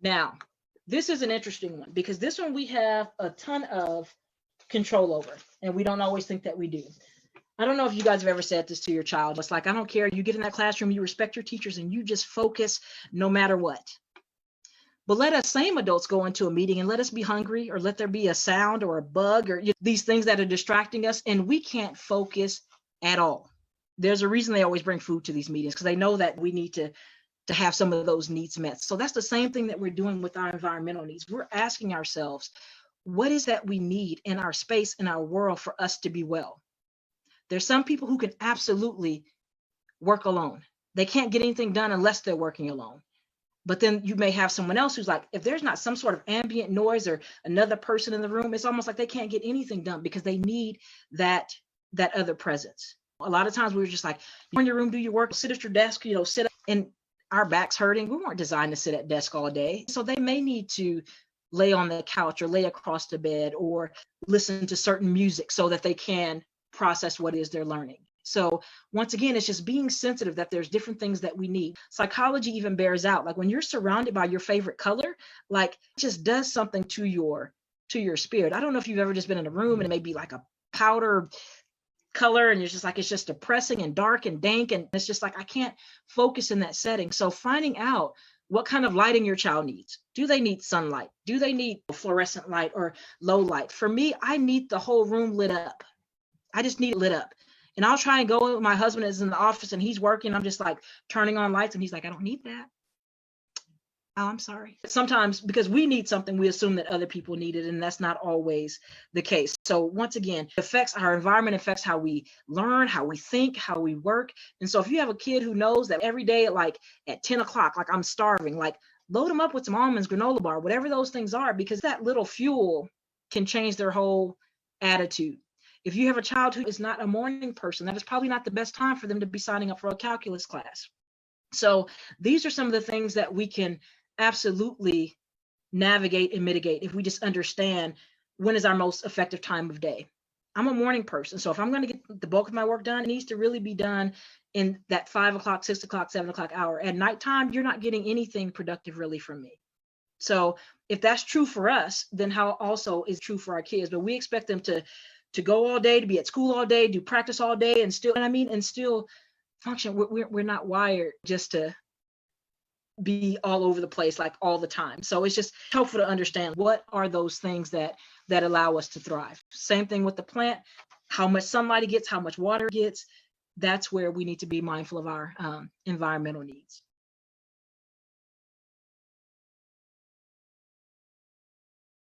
Now, this is an interesting one because this one we have a ton of control over, and we don't always think that we do. I don't know if you guys have ever said this to your child. It's like, I don't care. You get in that classroom, you respect your teachers, and you just focus no matter what. But let us same adults go into a meeting and let us be hungry, or let there be a sound or a bug or these things that are distracting us, and we can't focus at all. There's a reason they always bring food to these meetings, because they know that we need to have some of those needs met. So that's the same thing that we're doing with our environmental needs. We're asking ourselves, what is that we need in our space, in our world, for us to be well? There's some people who can absolutely work alone. They can't get anything done unless they're working alone. But then you may have someone else who's like, if there's not some sort of ambient noise or another person in the room, it's almost like they can't get anything done because they need that other presence. A lot of times we were just like, you're in your room, do your work, sit at your desk, sit up, and our backs hurting. We weren't designed to sit at desk all day. So they may need to lay on the couch or lay across the bed or listen to certain music so that they can process what it is they're learning. So once again, it's just being sensitive that there's different things that we need. Psychology even bears out, like when you're surrounded by your favorite color, like it just does something to your spirit. I don't know if you've ever just been in a room and it may be like a powder color and it's just depressing and dark and dank, and it's just like I can't focus in that setting. So finding out what kind of lighting your child needs. Do they need sunlight? Do they need fluorescent light or low light? For me, I need the whole room lit up. I just need it lit up. And I'll try and go, my husband is in the office and he's working, I'm just like turning on lights and he's like, I don't need that. Oh, I'm sorry. Sometimes because we need something, we assume that other people need it, and that's not always the case. So once again, our environment affects how we learn, how we think, how we work. And so if you have a kid who knows that every day at 10 o'clock, like I'm starving, like load them up with some almonds, granola bar, whatever those things are, because that little fuel can change their whole attitude. If you have a child who is not a morning person, that is probably not the best time for them to be signing up for a calculus class. So these are some of the things that we can absolutely navigate and mitigate if we just understand when is our most effective time of day. I'm a morning person, so if I'm going to get the bulk of my work done, it needs to really be done in that 5 o'clock, 6 o'clock, 7 o'clock hour. At nighttime, you're not getting anything productive really from me. So if that's true for us, then how also is true for our kids. But we expect them to go all day, to be at school all day, do practice all day, and still function. We're not wired just to be all over the place like all the time. So it's just helpful to understand what are those things that allow us to thrive. Same thing with the plant, how much sunlight it gets, how much water it gets. That's where we need to be mindful of our environmental needs.